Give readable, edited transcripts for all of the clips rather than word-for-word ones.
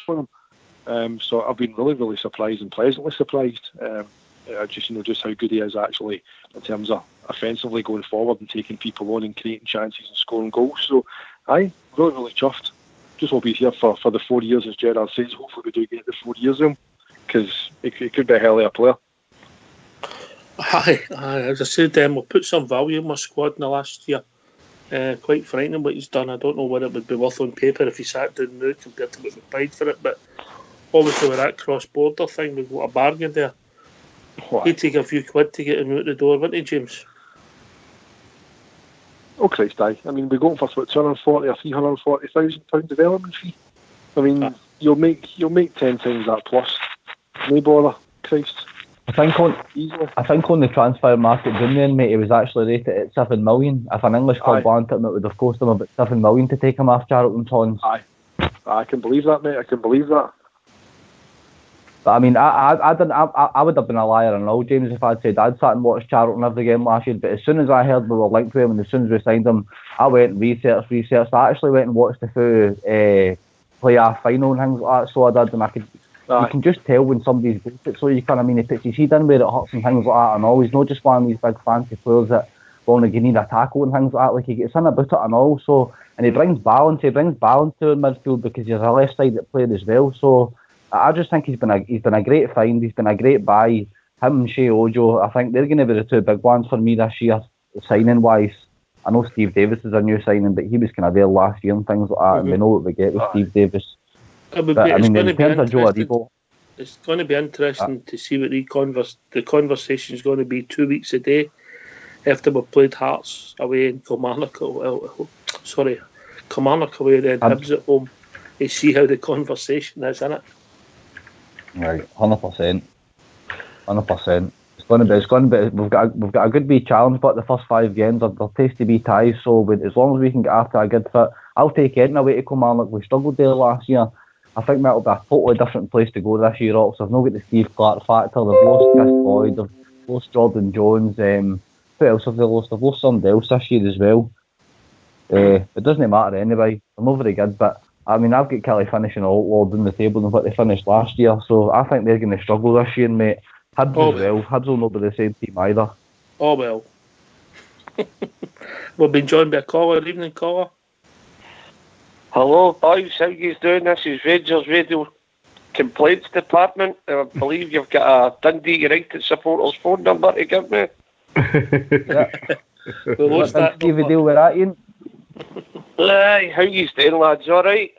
for him. So I've been really, really surprised and pleasantly surprised. Just how good he is actually in terms of offensively going forward and taking people on and creating chances and scoring goals. So, really, really chuffed. Just hope he's here for the 4 years, as Gerard says. Hopefully we do get the 4 years of him, because it could be a hell of a player. Aye, as I said, we'll put some value in my squad in the last year. Quite frightening what he's done. I don't know what it would be worth on paper if he sat down now compared to what we paid for it, but obviously with that cross-border thing, we've got a bargain there. He'd take a few quid to get him out the door, wouldn't he, James? Oh Christ, aye. I mean, we're going for what, 240 or 340,000 pound development fee. I mean, you'll make 10 times that plus. No bother, Christ. I think on the transfer market down there, mate, he was actually rated at 7 million. If an English club wanted him, it would have cost them about 7 million to take him off Charlton's hands. Aye, I can believe that, mate. I can believe that. But I mean, I would have been a liar and all, James, if I'd said I'd sat and watched Charlton every game last year. But as soon as I heard we were linked with him, and as soon as we signed him, I went and researched. I actually went and watched the full playoff final and things like that. So I did, and you can just tell when somebody's built it. So you can, I mean, he puts his head in where it hurts and things like that. And all, he's not just one of these big fancy players that only need a tackle and things like that. Like, he gets in about it and all. So, and he brings balance. He brings balance to the midfield because he's a left-sided player as well. So I just think he's been a great find. He's been a great buy. Him and Shea Ojo, I think they're going to be the two big ones for me this year, signing wise. I know Steve Davis is a new signing, but he was kind of there last year and things like that. And we know what we get with Steve Davis. But I mean, in terms of Joe Aribo, it's going to be interesting to see what the conversation is going to be 2 weeks a day after we've played Hearts away in Kilmarnock away, then Hibs at home. You see how the conversation is, isn't it? Right, 100%. It's going to be. We've got a good wee challenge, but the first 5 games they're tasty wee ties. So as long as we can get after a good fit, I'll take Edna away to Kilmarnock. We struggled there last year. I think that'll be a totally different place to go this year. Also, I've not got the Steve Clark factor. They've lost Chris Boyd. They've lost Jordan Jones. Who else have they lost? They've lost somebody else this year as well. It doesn't matter anyway. They're not very good, but I mean, I've got Kelly finishing a lot lower down the table than what they finished last year. So I think they're going to struggle this year, mate. Hibs as well. Hibs will not be the same team either. Oh well. We've been joined by a caller. Evening, caller. Hello, boys. How you doing? This is Rangers Radio Complaints Department. I believe you've got a Dundee United supporters phone number to give me. Yeah. What's that? Give a deal with that, Ian. Aye, how you doing, lads? All right?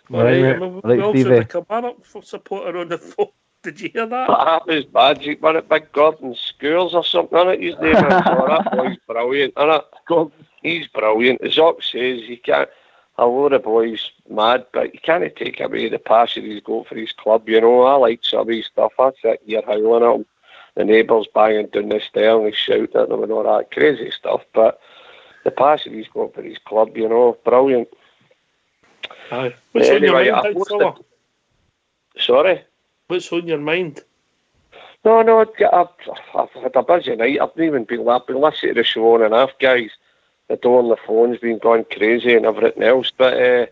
Right, we also had a Kilmarnock supporter on the phone. Did you hear that? That was magic, man. At Big Gordon Schools or something, innit? His name is. That boy's brilliant, innit? He's brilliant. As Ox says, he can't. A lot of boys mad, but you can't take away the passion he's got for his club, you know. I like some of his stuff. I sit here howling at him. The neighbours banging down the stair and he's shouting at them and all that crazy stuff, but the passion he's got for his club, you know, brilliant. Aye. What's on your mind, Sorry? What's on your mind? No, I've had a busy night. I've not even been listening to the show on and off, guys. The door on the phone's been going crazy and everything else, but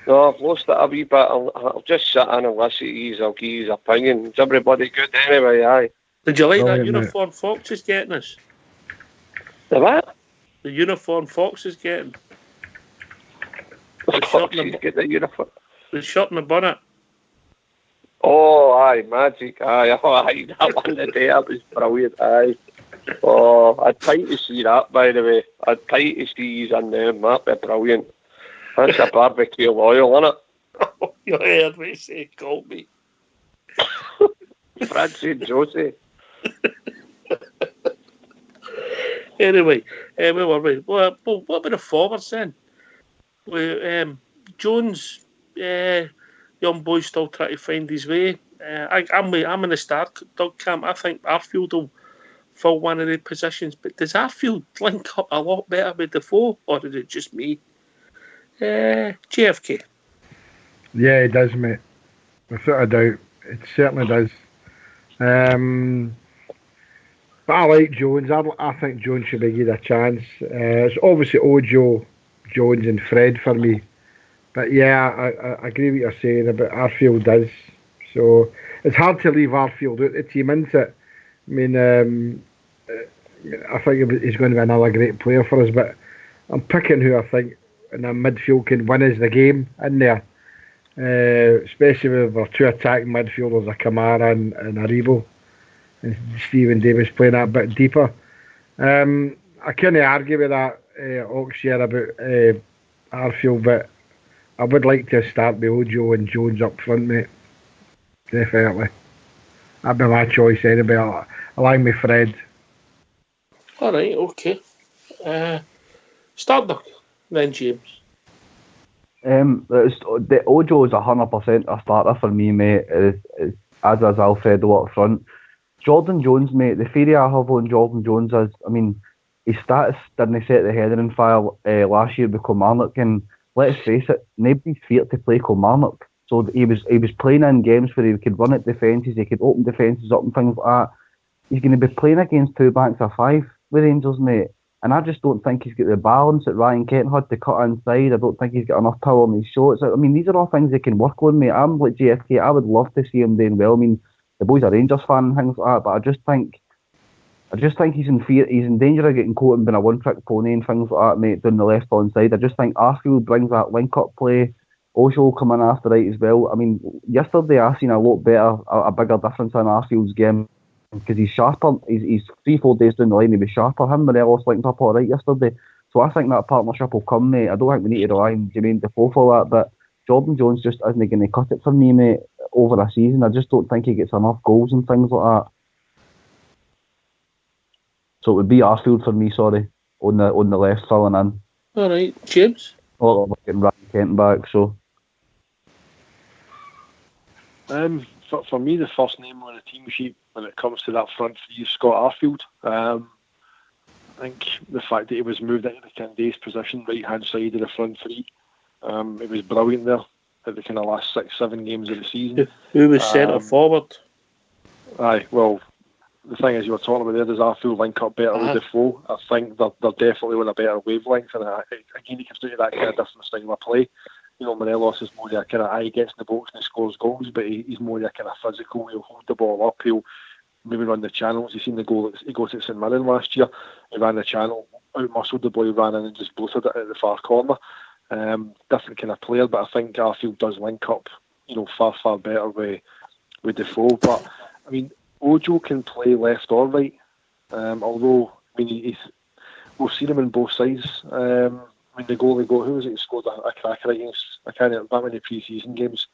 no, I've lost it a wee bit. I'll just sit in and listen to you. I'll give you opinion. Is everybody good anyway? Aye. Did you like that uniform Fox is getting us? The what? The uniform Fox is getting. Get the uniform. The shirt and the bonnet. Oh, aye, magic. Aye, that one today, that was brilliant. Aye. Oh, I'd pay to see that, by the way. I'd pay to see you in them. That'd be brilliant. That's a barbecue oil, isn't it? Oh, you heard me say, call me. Francie and Josie. Anyway, where were we? Well, what about the forwards then? Jones, young boy still trying to find his way. I'm in the start dog camp. I think Arfield will fill one of the positions, but does Arfield link up a lot better with Defoe, or is it just me? JFK. Yeah, it does, mate. Without a doubt, it certainly does. But I like Jones. I think Jones should be given a chance. It's obviously Ojo, Jones and Fred for me. But yeah, I agree with what you're saying about Arfield does. So it's hard to leave Arfield out the team, isn't it? I mean, I think he's going to be another great player for us, but I'm picking who I think in the midfield can win us the game in there. Especially with our two attacking midfielders, a Kamara and Aribo, and Stephen Davis playing that a bit deeper. I can't argue with that Oxshare about Arfield, but I would like to start with Ojo and Jones up front, mate. Definitely. That'd be my choice anyway. Along with Fred. Alright, okay. Start then, James. The Ojo is 100% a starter for me, mate. As is Alfredo up front. Jordan Jones, mate. The theory I have on Jordan Jones is, I mean, his status didn't set the header in fire last year with Kilmarnock, and let's face it, nobody's feared to play Kilmarnock. So he was playing in games where he could run at defences, he could open defences up and things like that. He's going to be playing against two banks of five with Rangers, mate. And I just don't think he's got the balance that Ryan Kent had to cut inside. I don't think he's got enough power on his shots. I mean, these are all things he can work on, mate. I'm like JFK. I would love to see him doing well. I mean, the boy's a Rangers fan and things like that, but I just think he's in fear. He's in danger of getting caught and being a one-trick pony and things like that, mate, down the left-hand side. I just think Arfield brings that link-up play. Osho will come in after right as well. I mean, yesterday I seen a lot better, a bigger difference in Arfield's game because he's sharper. He's 3-4 days down the line, he was sharper. Him and Morelos linked up all right yesterday. So I think that partnership will come, mate. I don't think we need to rely on Jermaine Defoe for that, but Jordan Jones just isn't going to cut it for me, mate, over a season. I just don't think he gets enough goals and things like that. So it would be Arfield for me, sorry, on the left filling in. Alright, James? Well, we're getting Ryan Kent back, so. For me, the first name on the team sheet when it comes to that front three is Scott Arfield. I think the fact that he was moved into the Candace position, right-hand side of the front three, it was brilliant there at the kind of last 6-7 games of the season. Who was centre forward? Aye, well, the thing is, you were talking about there, does Arfield link up better with Defoe? I think they're definitely on a better wavelength, and again, he comes down to that kind of different style of play. You know, Morelos is more kind of he gets in the box and he scores goals, but he's more kind of physical. He'll hold the ball up. He'll maybe run the channels. You've seen the goal he got at St Mirren last year. He ran the channel, out-muscled the boy, ran in and just bloated it at the far corner. Different kind of player, but I think Arfield does link up, you know, far better with Defoe. But I mean, Ojo can play left or right. Although I mean, we've seen him on both sides. I mean, the goal he got, who was it? He scored a cracker against. I can't remember that many pre-season games.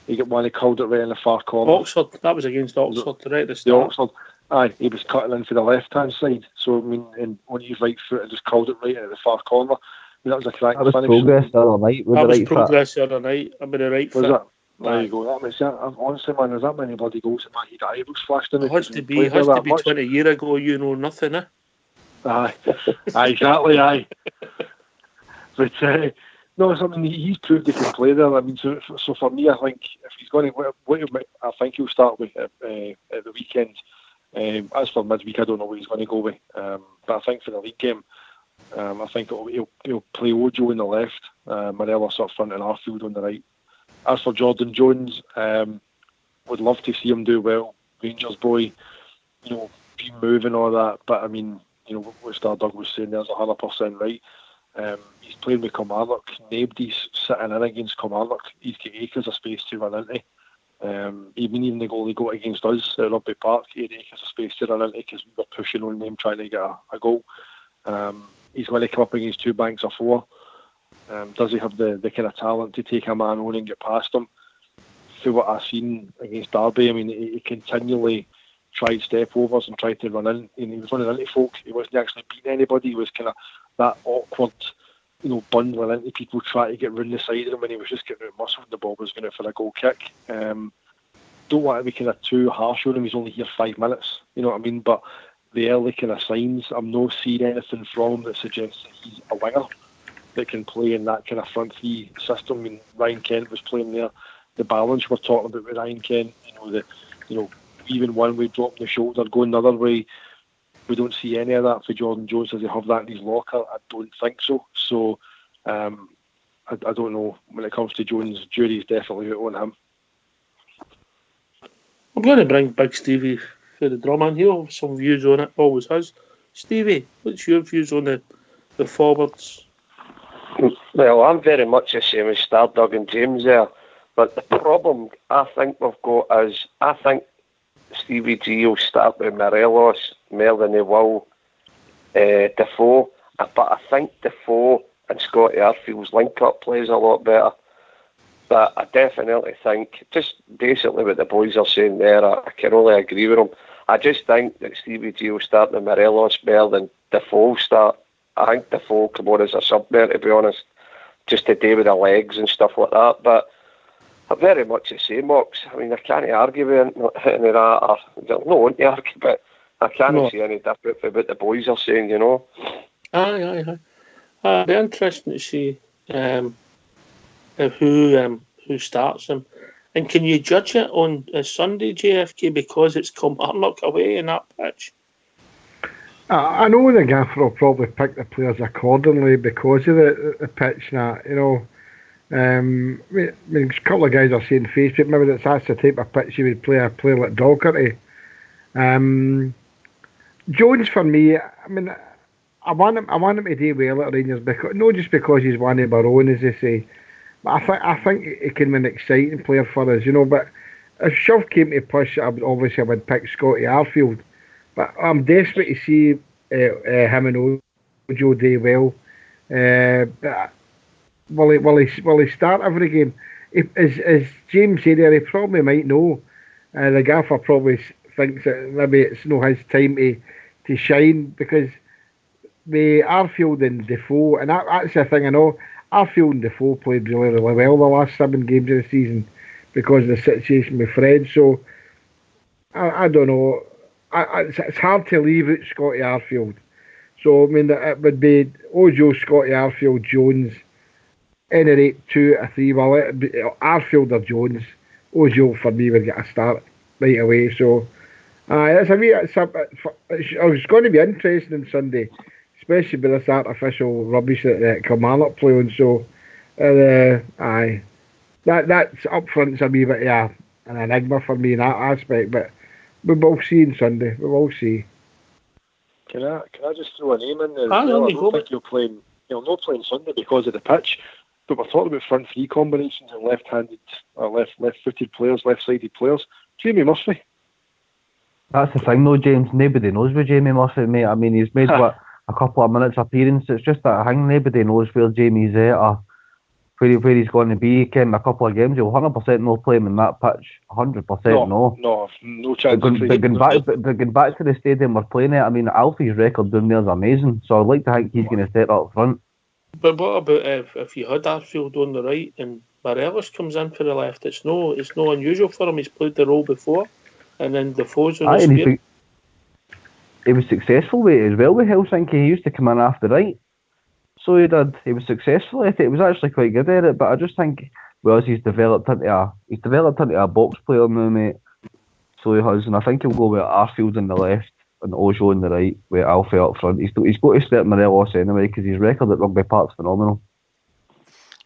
He got one. He called it right in the far corner. Oxford. That was against Oxford, right at the start. The Oxford. Aye, he was cutting in for the left-hand side. So I mean, and on his right foot, and just called it right at the far corner. I mean, that was a cracking finish. That was progress the other night. That was progress the other night. I'm in the right foot. Was it? There you go. That makes sense. Honestly, man, there's that many bloody goals that Matty Dyer flashed in. It has to be 20 years ago. You know nothing, eh? Aye, exactly. Aye. But no, I mean, he's proved he can play there. I mean, so for me, I think if he's going to, I think he'll start with at the weekend. As for midweek, I don't know what he's going to go with. But I think for the league game, I think he'll play Ojo on the left, Morelos up front, and Arfield on the right. As for Jordan Jones, would love to see him do well. Rangers boy, you know, be moving all that. But I mean, you know, what Stardug was saying there's 100% right. He's playing with Kilmarnock. Nobody's sitting in against Kilmarnock. He's got acres of space to run into. Even the goal he got against us at Rugby Park, he had acres of space to run into because we were pushing on him trying to get a goal. He's going to come up against two banks of four. Does he have the kind of talent to take a man on and get past him? Through what I've seen against Derby, I mean, he continually tried step overs and tried to run in. And he was running into folk. He wasn't actually beating anybody. He was kind of that awkward, you know, bundling into people trying to get round the side of him, and he was just getting out muscle and the ball was going out for a goal kick. Don't want to be kind of too harsh on him. He's only here 5 minutes, you know what I mean? But the early kind of signs, I'm not seeing anything from him that suggests that he's a winger that can play in that kind of front three system. I mean, Ryan Kent was playing there. The balance we're talking about with Ryan Kent, even one way dropping the shoulder, going the other way. We don't see any of that for Jordan Jones. Does he have that in his locker? I don't think so. So I I don't know. When it comes to Jones, jury's definitely out on him. I'm going to bring Big Stevie for the drum in. He'll have some views on it, always has. Stevie, what's your views on the forwards? Well, I'm very much the same as Stardug and James there. But the problem I think we've got is I think Stevie G will start with Morelos more than he will Defoe. But I think Defoe and Scotty Arfield's link-up plays a lot better. But I definitely think, just basically what the boys are saying there, I can only agree with them. I just think that Stevie G will start with Morelos better than Defoe will start. I think Defoe will come on as a sub there, to be honest, just to do with the legs and stuff like that. But I'm very much the same, Mox. I mean, I can't argue with any of that. I don't want to argue, but I can't see any different from what the boys are saying, you know. Aye. It'd be interesting to see who starts him. And can you judge it on Sunday, JFK, because it's Kilmarnock away in that pitch? I know the gaffer will probably pick the players accordingly because of the pitch and that, you know. I mean, a couple of guys are saying Facebook, maybe that's the type of pitch you would play a player like Docherty. Jones, for me, I mean, I want him to do well at Rangers, because not just because he's one of our own, as they say, but I think he can be an exciting player for us, you know. But if shove came to push, I would pick Scotty Arfield. But I'm desperate to see him and Ojo do well. But will he start every game? As James said there, he probably might know. The gaffer probably thinks that maybe it's not his time to shine, because with Arfield and Defoe, and that's the thing I know, Arfield and Defoe played really, really well the last 7 games of the season because of the situation with Fred. So I don't know. It's hard to leave out Scotty Arfield. So I mean, it would be Ojo, Scotty Arfield, Jones, any rate 2 or 3. Well, it'd be Arfield or Jones. Ojo for me would get a start right away. So it's going to be interesting on Sunday, especially with this artificial rubbish that Kilmarnock play on. So that's up front's a wee bit an enigma for me in that aspect. But we will see on Sunday. We will see. Can I just throw a name in there? I don't think you're not playing Sunday because of the pitch. But we're talking about front 3 combinations and left-handed or left-footed players, left-sided players. Jamie Murphy. That's the thing though, James. Nobody knows with Jamie Murphy, mate. I mean, he's made a couple of minutes appearance. It's just that thing. Nobody knows where Jamie's at or where he's going to be. He came a couple of games. He'll 100% no play him in that pitch. 100% no. No chance. But going back to the stadium we're playing at, I mean, Alfie's record down there is amazing. So I'd like to think he's going to step up front. But what about if you had Arfield on the right and Morelos comes in for the left? It's no unusual for him. He's played the role before, and then Defoe's on the spear. He was successful with it as well with Helsinki. He used to come in after right. So he did. He was successful at it. He was actually quite good at it. But I just think, he's developed into a box player now, mate. So he has, and I think he'll go with Arfield on the left and Ojo on the right with Alfie up front. He's got to start Morelos anyway because his record at Rugby Park's phenomenal.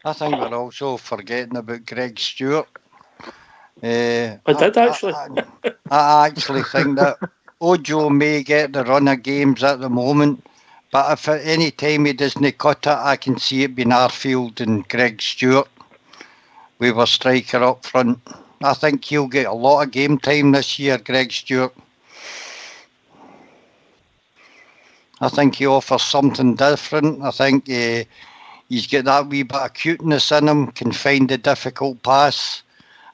I think we're also forgetting about Greg Stewart. I did actually. I actually think that Ojo may get the run of games at the moment, but if at any time he doesn't cut it, I can see it being Arfield and Greg Stewart with a striker up front. I think he'll get a lot of game time this year, Greg Stewart. I think he offers something different. I think he's got that wee bit of cuteness in him, can find the difficult pass.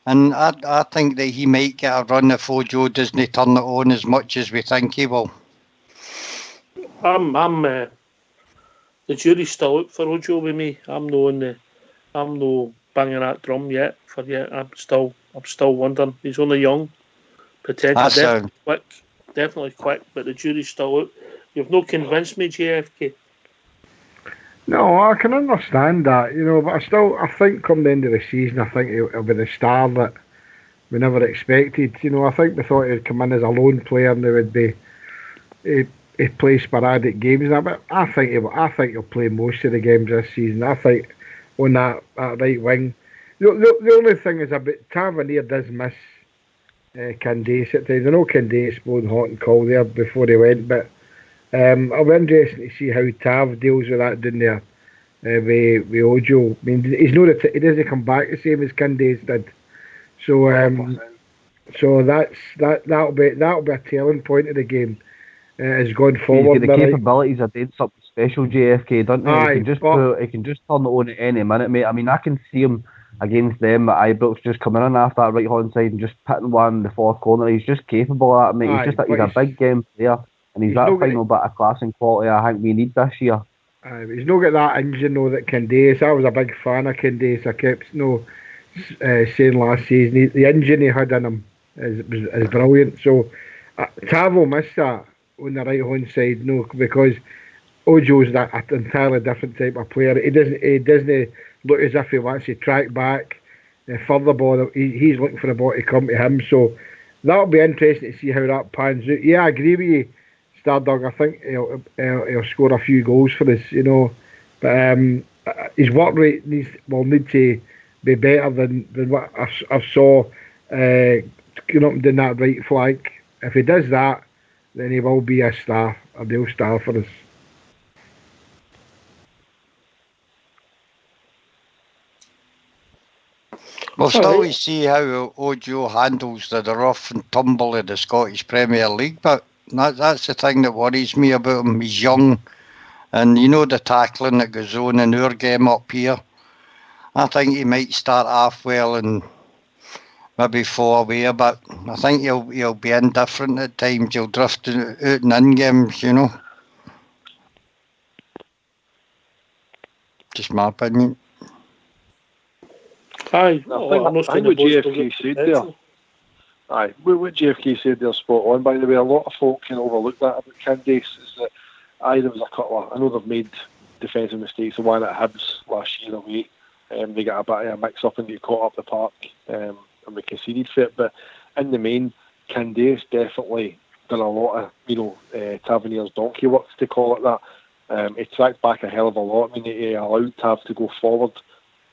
And I think that he might get a run if Ojo doesn't turn it on as much as we think he will. The jury's still out for Ojo with me. I'm no banging that drum yet. I'm still wondering. He's only young, potentially definitely quick, but the jury's still out. You've not convinced me, JFK. No, I can understand that, but I think come the end of the season, I think he'll be the star that we never expected. I think we thought he'd come in as a lone player and he'd play sporadic games. But I think he'll play most of the games this season. I think on that right wing. The only thing is about Tavernier does miss Candace at times. I know Candace blowing hot and cold there before he went, but it'll be interesting to see how Tav deals with that down there with Ojo. I mean, he doesn't come back the same as Candace did. So so that'll be a telling point of the game as going forward. He's got the capabilities of doing something special, JFK, doesn't he? He can just turn it on at any minute, mate. I mean, I can see him against them at Ibrox just coming in after that right hand side and just pitting one in the fourth corner. He's just capable of that, mate. He's a big game player, and he's that final bit of class and quality I think we need this year. He's not got that engine though that Candace. I was a big fan of Candace. I kept saying last season the engine he had in him is brilliant. So Tav will miss that on the right hand side, because Ojo's that an entirely different type of player. He doesn't look as if he wants to track back further ball. He's looking for the ball to come to him. So that'll be interesting to see how that pans out. Yeah, I agree with you, Stardog. I think he'll score a few goals for us, but his work rate will need to be better than what I saw going up and down that right flank. If he does that, then he will be a real star for us. We'll still see how Ojo handles the rough and tumble of the Scottish Premier League, but that's the thing that worries me about him. He's young, and the tackling that goes on in our game up here. I think he might start off well and maybe fall away, but I think he'll be indifferent at times. He'll drift out in games, Just my opinion. I think what JFK said there. What JFK said there spot on. By the way, a lot of folk can overlook that about Candace. Is that there was a couple of, I know they've made defensive mistakes. The one at Hibs last year away, they got a bit of a mix up and get caught up the park, and we conceded for it. But in the main, Candace definitely done a lot of Tavernier's donkey work, to call it that. He tracked back a hell of a lot. I mean, he allowed Tav to go forward.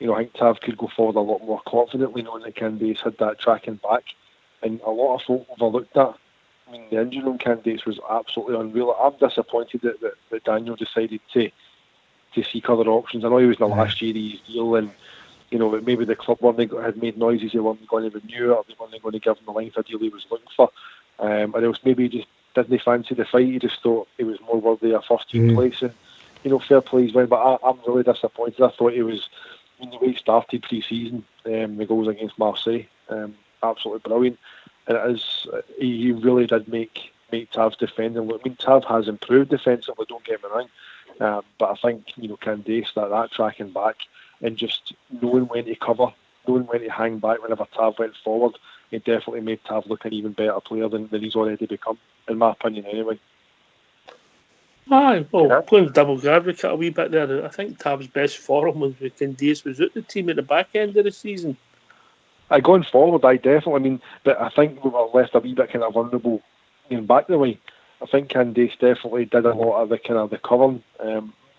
I think Tav could go forward a lot more confidently, knowing that Candace had that tracking back. And a lot of folk overlooked that. I mean, the engine on Candace was absolutely unreal. I'm disappointed that Daniel decided to seek other options. I know he was in the last year of his deal, and maybe the club had made noises they weren't going to renew it, or they weren't going to give him the length of deal he was looking for. Or else maybe he just didn't fancy the fight. He just thought he was more worthy of first team place, and fair play he's win. But I'm really disappointed. I thought he was. The way he started pre-season, the goals against Marseille, absolutely brilliant. And he really did make Tav's defending look. I mean, Tav has improved defensively, don't get me wrong. But I think, Candace, that tracking back and just knowing when to cover, knowing when to hang back whenever Tav went forward, it definitely made Tav look an even better player than he's already become, in my opinion anyway. Playing double advocate a wee bit there. I think Tav's best form was with Candace was out the team at the back end of the season. Going forward, definitely. I mean, but I think we were left a wee bit kind of vulnerable back the way. I think Candace definitely did a lot of the kind of the covering,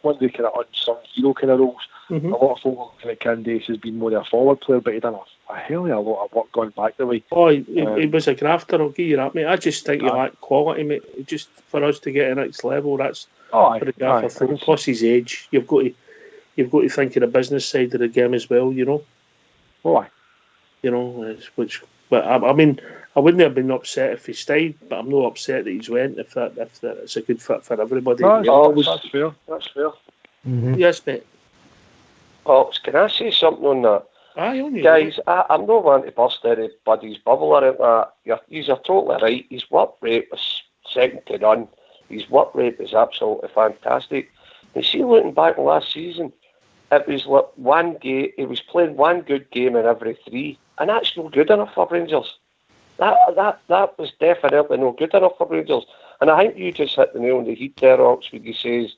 one of the kind of unsung hero kind of roles. A lot of folk were looking at Candace as being more of a forward player, but he done a hell of a lot of work going back the way. He was a grafter, I'll give you that, mate. I just think he lacked quality, mate. Just for us to get to the next level, that's for the gaffer folk. Plus his age, you've got to think of the business side of the game as well, But I mean, I wouldn't have been upset if he stayed, but I'm not upset that he's went. If it's a good fit for everybody. That's fair. That's fair. Yes, mate. Can I say something on that? Guys, I'm not wanting to burst anybody's bubble or anything like that. You're totally right. His work rate was second to none. His work rate was absolutely fantastic. You see, looking back last season, it was like one game. He was playing one good game in every three, and that's not good enough for Rangers. That was definitely not good enough for Rangers. And I think you just hit the nail on the head there, Ox, when you says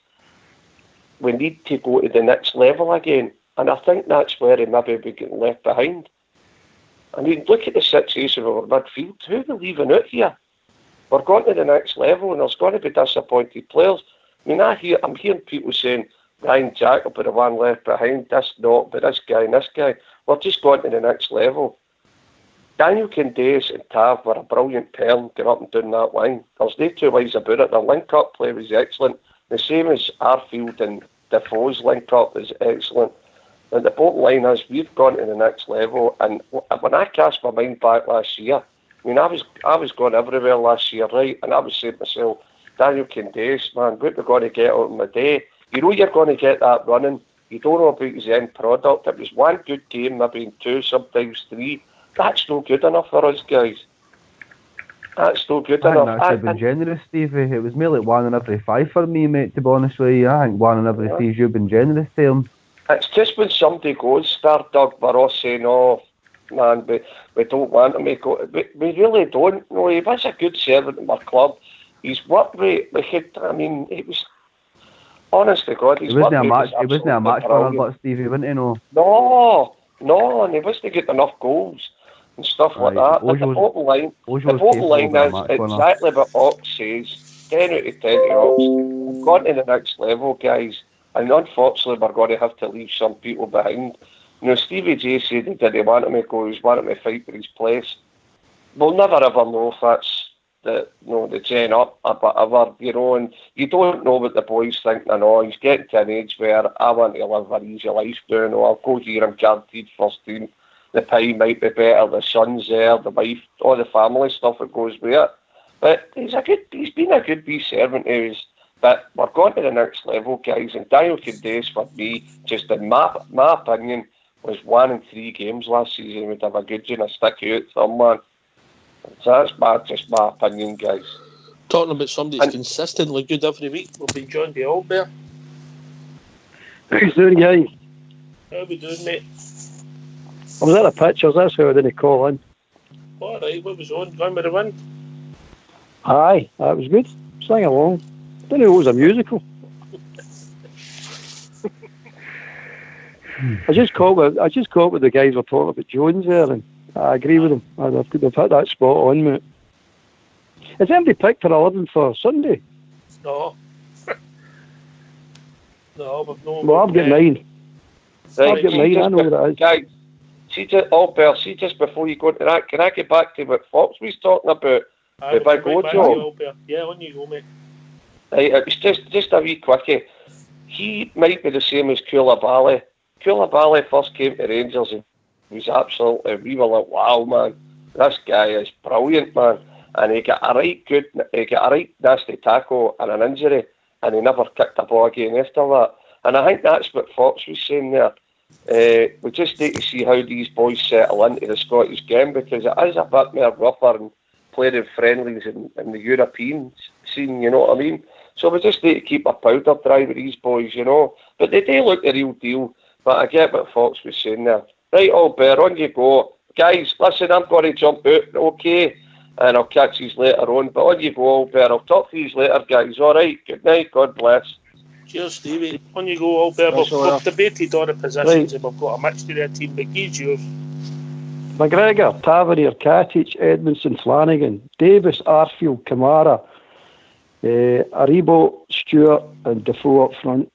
we need to go to the next level again. And I think that's where he maybe be getting left behind. I mean, look at the situation of our midfield. Who are we leaving out here? We're going to the next level, and there's going to be disappointed players. I mean, I'm hearing people saying Ryan Jack will be the one left behind. This not, but this guy and this guy. We're just going to the next level. Daniel Candace and Tav were a brilliant pair going up and down that line. There's no two ways about it. Their link-up play was excellent. The same as Arfield and Defoe's link-up is excellent. And the bottom line is we've gone to the next level. And when I cast my mind back last year, I mean, I was going everywhere last year, right? And I was saying to myself, Daniel Candace, man, what we're going to get out of my day. You know you're going to get that running. You don't know about his end product. It was one good game, maybe in two, sometimes three. That's no good enough for us, guys. That's no good enough. I think that's been generous, Stevie. It was more like 1 in every 5 for me, mate, to be honest with you. I think 1 in every 3 you've been generous to him. It's just when somebody goes, start Doug Burrows saying, oh, man, we don't want him to go. We really don't. No, he was a good servant in our club. He's worked with, it was, honest to God, He wasn't a match winner, but Stevie, wouldn't he, no? No, and he wasn't getting enough goals and stuff like that. But the bottom line is exactly what Ox says. 10 out of 10 to Ox. We've gone to the next level, guys. And unfortunately, we're going to have to leave some people behind. You know, Stevie J said he didn't want him to go. He was wanting to fight for his place. We'll never ever know if that's the gen up or whatever, you know, and you don't know what the boys think. He's getting to an age where I want to live an easy life now. I'll go here, I'm guaranteed first team. The pay might be better, the son's there, the wife, all the family stuff that goes with it. But he's been a good wee servant to us. But we're going to the next level, guys, and Daniel Candace, for me, just in my opinion, was 1 in 3 games last season. He would have a good stick out someone. So that's just my opinion, guys. Talking about somebody that's consistently good every week, we'll be joined by Albert. How you doing, guys? How we doing, mate? I was at the pictures, that's how I didn't call in. Alright, what was on? Gone with the wind? Aye, that was good. Sing along. Didn't know it was a musical. I just caught what the guys were talking about Jones there, and I agree with them. They've hit that spot on, mate. Is anybody picked for 11 for Sunday? No. No, but no. Well, I've got 9. I've got 9, I know what it is. Guys, see just before you go to that, can I get back to what Fox was talking about? The big Ojo? Yeah, on you go, mate. Right, it was just a wee quickie. He might be the same as Koulibaly. Koulibaly first came to Rangers and was absolutely, we were like, wow, man, this guy is brilliant, man. And he got a right nasty tackle and an injury, and he never kicked a ball again after that. And I think that's what Fox was saying there. We just need to see how these boys settle into the Scottish game, because it is a bit more rougher and playing in friendlies in the European scene, you know what I mean? So we just need to keep our powder dry with these boys, you know. But they do look the real deal. But I get what Fox was saying there. Right, Albert, on you go. Guys, listen, I'm going to jump out, okay? And I'll catch these later on. But on you go, Albert. I'll talk to you later, guys. All right, good night. God bless. Cheers, Stevie. On you go, Albert. We've debated all the positions and we've got a mixture of a team. But he's yours. McGregor, Tavernier, Katic, Edmondson, Flanagan, Davis, Arfield, Kamara, Aribo, Stewart and Defoe up front.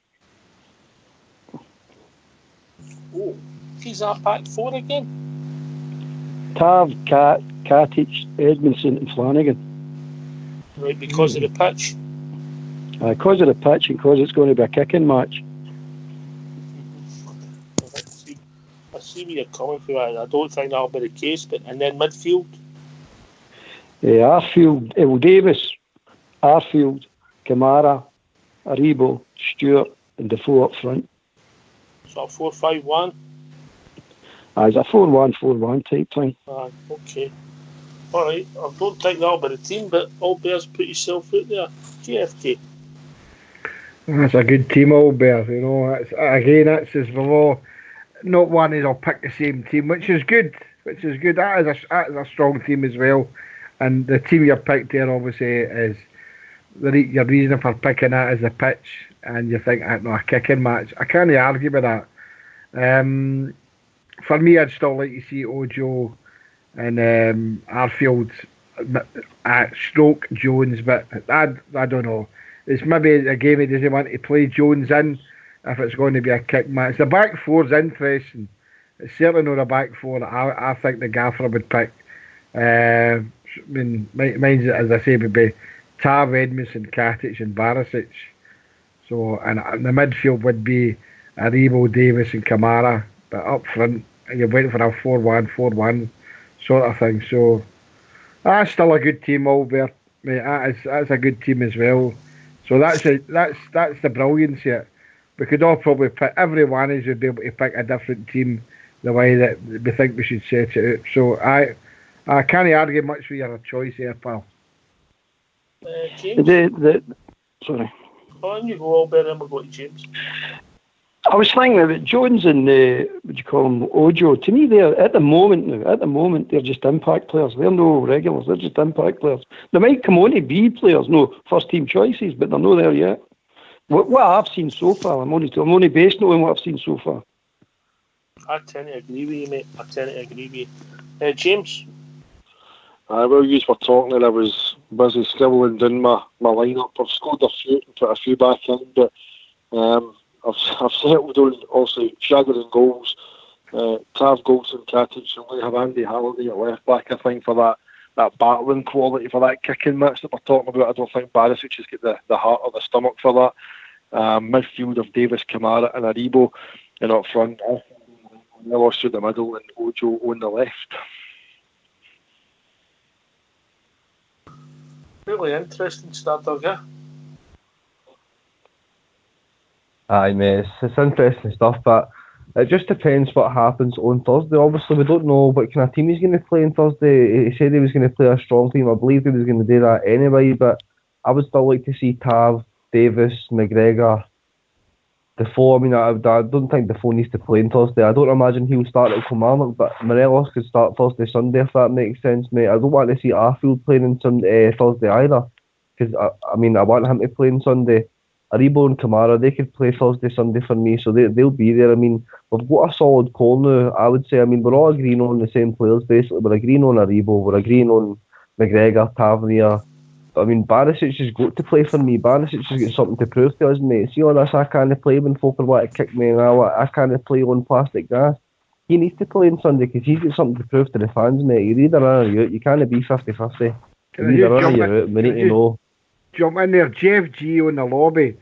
Oh, he's our back 4 again. Tav, Katic, Edmondson and Flanagan. Right, because of the pitch. Because of the pitch and because it's going to be a kicking match. I see where you're coming from. I don't think that'll be the case, and then midfield? Arfield, Davis, Arfield, Kamara, Aribo, Stewart and Defoe up front. So 4-5-1? It's a 4-1-4-1 type thing. Okay. Alright, I don't think that'll be the team, but Albert's put yourself out there. GFK. That's a good team, Albert, you know. That's as well. Not one is I'll pick the same team, which is good. That is a strong team as well. And the team you've picked there, obviously, is your reason for picking that is the pitch. And you think, no, a kicking match. I can't argue with that. For me, I'd still like to see Ojo and Arfield stroke Jones, but I don't know. It's maybe a game he doesn't want to play Jones in if it's going to be a kick match. The back four's interesting. It's certainly not a back four that I think the gaffer would pick. I mean, mine's, as I say, would be Tav, Edmondson, Katic and Barisic. So, and the midfield would be Aribo, Davis and Kamara. But up front, you're waiting for a 4-1-4-1 sort of thing. So, that's still a good team, Albert. Mate, that's a good team as well. So that's the brilliance here. We could all probably pick, every one of us would be able to pick a different team the way that we think we should set it out. So I can't argue much with your choice here, pal. James? Sorry. On you go, Albert, and we'll go to James. I was thinking about Jones and what do you call him, Ojo. To me, at the moment, they're just impact players. They're no regulars. They're just impact players. They might come on to be players, no first team choices, but they're not there yet. What I've seen so far, I'm only based on what I've seen so far. I tend to agree with you, mate. James? Well, you were talking and I was busy scribbling down my lineup. I've scored a few and put a few back in, but I've settled on also Shagger and goals, Tav Goldson, Katic, and we have Andy Halliday at left back. I think for that battling quality for that kicking match that we're talking about, I don't think Barisic has got the heart or the stomach for that. Midfield of Davis, Kamara and Aribo, and up front, Melos through the middle and Ojo on the left. Really interesting start, Doug, yeah? Aye, mate, it's interesting stuff, but it just depends what happens on Thursday. Obviously, we don't know what kind of team he's going to play on Thursday. He said he was going to play a strong team. I believe he was going to do that anyway, but I would still like to see Tav, Davis, McGregor, Defoe. I mean, I don't think Defoe needs to play on Thursday. I don't imagine he'll start at Kilmarnock, but Morelos could start Thursday, Sunday, if that makes sense, mate. I don't want to see Arfield playing on Thursday either, because, I want him to play on Sunday. Aribo and Kamara, they could play Thursday, Sunday for me, so they'll be there. I mean, we've got a solid call now, I would say. I mean, we're all agreeing on the same players, basically. We're agreeing on Aribo, we're agreeing on McGregor, Tavernier. But I mean, Barisic has got to play for me. Barisic has got something to prove to us, mate. See all this, I can't play when folk are wanting to kick me, and I can't play on plastic grass. He needs to play on Sunday, because he's got something to prove to the fans, mate. You're either in or you're out. You can't be 50-50. You're either in or you're out. We need to know. Jump in there, Jeff G on the lobby.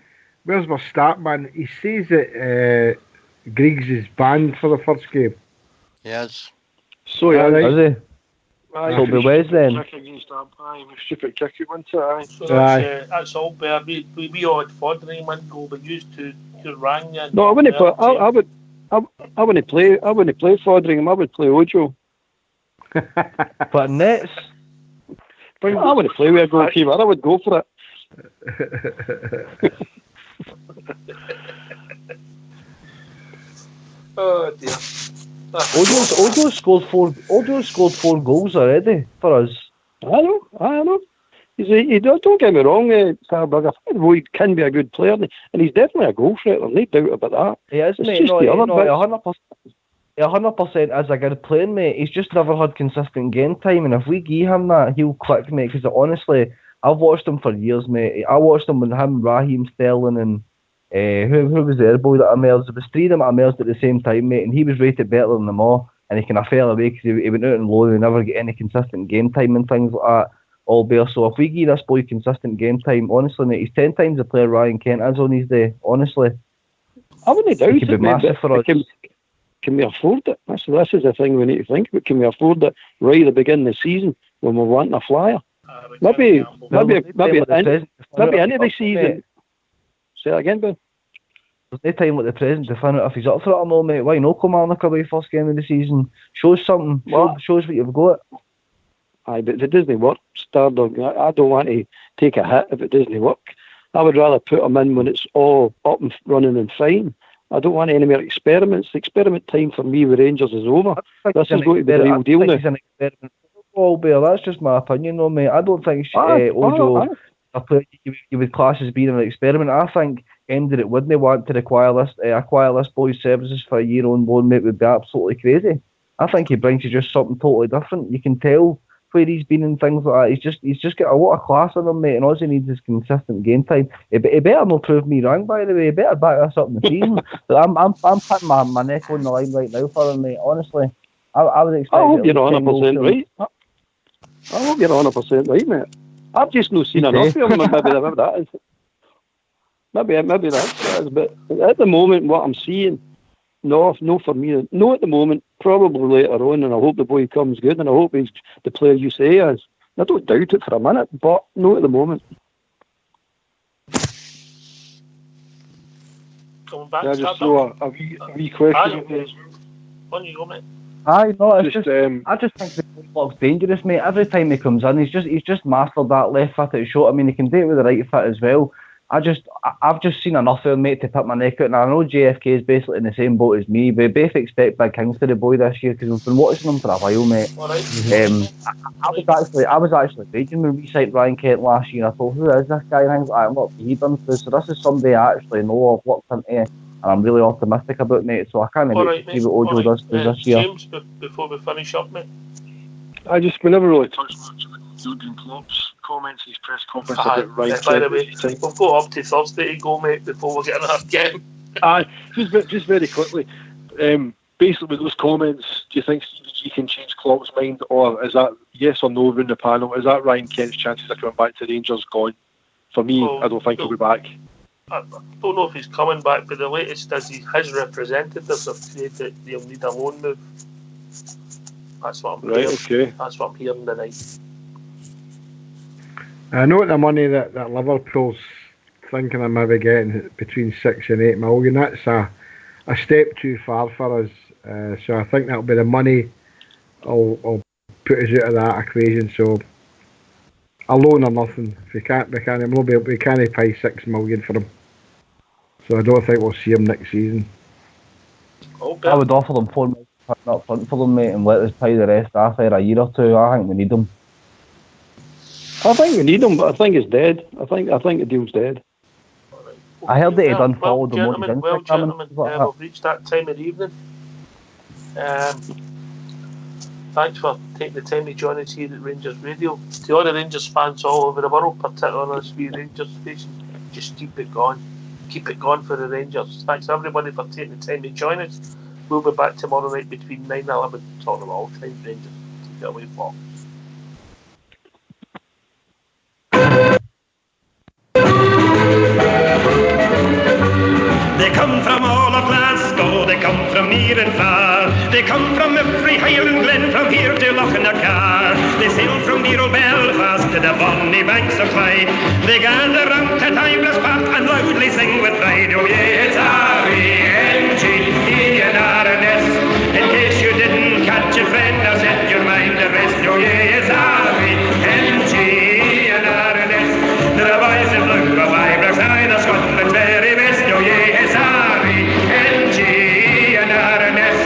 Where's my start man? He says that Griggs is banned for the first game. Yes. So yeah, right. Is he? So it'll be Wes then. Stupid kick it, wasn't it? So that's all bear. We all had Fodring one goal, but used to rang you. No, I wouldn't play. I wouldn't play. I wouldn't play Fodringham. I would play Ojo. But nets. I wouldn't play with a goalkeeper. I would go for it. Oh dear. Ojo scored four goals already for us. I know. Don't get me wrong, Starburg. I think Roy can be a good player, and he's definitely a goal threat. There's no doubt about that. He is, mate. No, 100%. 100% is a good player, mate. He's just never had consistent game time, and if we give him that, he'll click, mate. Because honestly, I've watched him for years, mate. I watched him with him, Raheem Sterling, and who was the other boy that emerged? There was three of them that emerged at the same time, mate, and he was rated better than them all. And he kind of fell away because he went out on loan and never get any consistent game time and things like that. All bear. So if we give this boy consistent game time, honestly, mate, he's 10 times the player Ryan Kent is on his day. Honestly, I wouldn't doubt he could be massive for us. Can we afford it? This is the thing we need to think about. Can we afford it right at the beginning of the season when we're wanting a flyer? Maybe into the season. Say that again, Ben. There's no time like the present to find out if he's up for it or not, mate. Why not Kilmarnock away first game of the season? Shows something. Shows what you've got. Aye, but if it doesn't work, Stardog, I don't want to take a hit if it doesn't work. I would rather put him in when it's all up and running and fine. I don't want any more experiments. The experiment time for me with Rangers is over. This is going to be the real deal now. Well, Bear, that's just my opinion, though, mate. I don't think Ojo, a player you would class as being an experiment. I think ended it wouldn't want to acquire this boy's services for a year on loan, mate, would be absolutely crazy. I think he brings you just something totally different. You can tell where he's been and things like that. He's just got a lot of class on him, mate, and all he needs is consistent game time. He better not prove me wrong, by the way. He better back us up in the season. I'm putting my neck on the line right now for him, mate. Honestly, I would expect. I hope you're 100% right. I hope you're 100% right, mate. I've just not seen enough of him. Maybe that is. Maybe that's it. But at the moment, what I'm seeing, no for me. No, at the moment. Probably later on, and I hope the boy comes good, and I hope he's the player you say he is. I don't doubt it for a minute, but no at the moment. Coming back, I just throw a wee question. On you go, mate. I just think the block's dangerous, mate. Every time he comes in, he's just mastered that left-footed shot. I mean, he can do it with the right foot as well. I've just seen enough of him, mate, to put my neck out. And I know JFK is basically in the same boat as me. We both expect big things to the boy this year because we've been watching him for a while, mate. I was actually raging when we signed Ryan Kent last year. I thought, who is this guy? And things like that. What he done for us? So this is somebody I actually know of, worked into, and I'm really optimistic about, mate. So I can't wait to see what Ojo does this year. James, before we finish up, mate. We never really touched much about Jurgen Klopp's comments, his press conference about Ryan Kent. By the way, we've got up to Thursday to go, mate, before we get another game. Just very quickly, basically with those comments, do you think he can change Klopp's mind, or is that yes or no around the panel? Is that Ryan Kent's chances of coming back to Rangers gone? For me, I don't think he'll be back. I don't know if he's coming back, but the latest is his representatives have said that they'll need a loan move. That's what I'm hearing. Okay. That's what I'm hearing tonight. I know the money that Liverpool's thinking of maybe getting between 6 and 8 million. That's a step too far for us. So I think that'll be the money will put us out of that equation. So a loan or nothing. If we can't pay 6 million for him. So I don't think we'll see him next season. I would offer them 4 million up front for them, mate, and let us pay the rest after a year or two. I think we need them. I think we need him, but I think it's dead. I think the deal's dead. I heard that he done followed the money. Well, gentlemen, we've reached that time of the evening. Thanks for taking the time to join us here at Rangers Radio. To all the Rangers fans all over the world, particularly on this wee Rangers station, just keep it going. Keep it going for the Rangers. Thanks everybody for taking the time to join us. We'll be back tomorrow night between 9 and 11 talking about all time Rangers. Keep it away, Fox. They come from all of Glasgow, they come from near and far. They come from every Highland glen, from here to Lochnacar. They sail from dear old Belfast to the bonny banks of Clyde. They gather round to Timeless Park and loudly sing with pride. Oh yeah, it's R-E-N-G-E-N-R-N-S. In case you didn't catch it, friend, now set your mind at rest. Oh yeah, it's R-E-N-G-E-N-R-N-S. There are boys in blue, a Ibrox side of Scotland's very best. Oh yeah, it's R-E-N-G-E-N-R-N-S.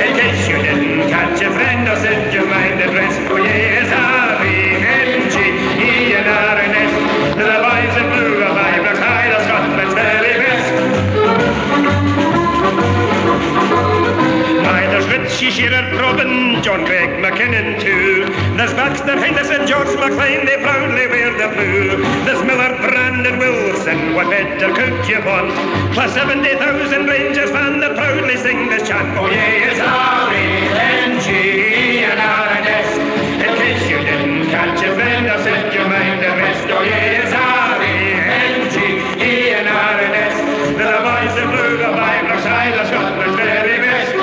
In case you didn't catch a friend or set your mind at rest. Oh yeah, it's R-E-N-G-E-N-R-N-S. The boys in blue of Ibrox side of Scotland's very best. There's Richie Shearer, Robin, John Craig McKinnon too. There's Baxter, Henderson, George McLean, they proudly wear the blue. There's Miller, Brandon, Wilson, what better could you want? Plus 70,000 Rangers fans that proudly sing this chant. Oh yeah, it's R-E-N-G-E-N-R-N-S. In case you didn't catch a friend or set your mind at rest. Oh yeah, it's R-E-N-G-E-N-R-N-S. The boys in blue of Ibrox side of Scotland's very best.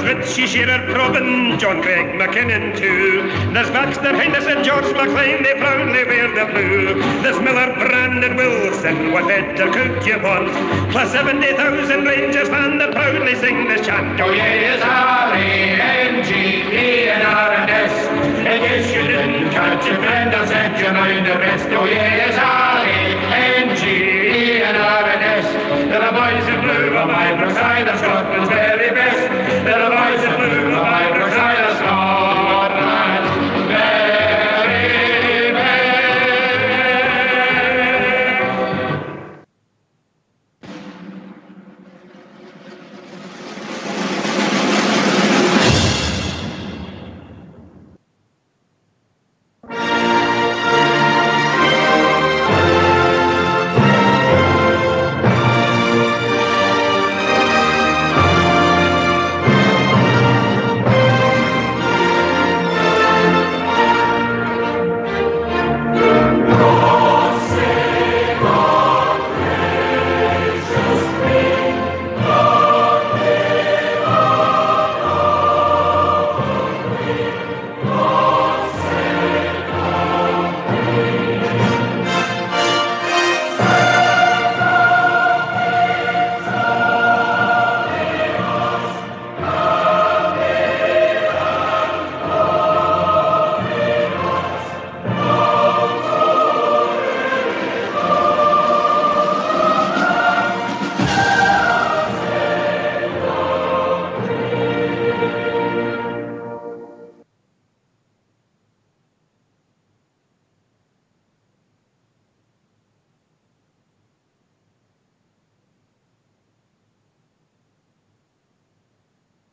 Richie Shearer, Robin, John Craig McKinnon too. There's Baxter, Henderson, George McLean, they proudly wear the blue. There's Miller, Brandon, Wilson, what better could you want? Plus 70,000 Rangers fans that proudly sing this chant. Oh yeah, it's R-E-N-G-E-N-R-N-S. In case you didn't catch your friend or set your mind at rest. Oh yeah, it's R-E-N-G-E-N-R-N-S. The boys in blue of Ibrox side of Scotland's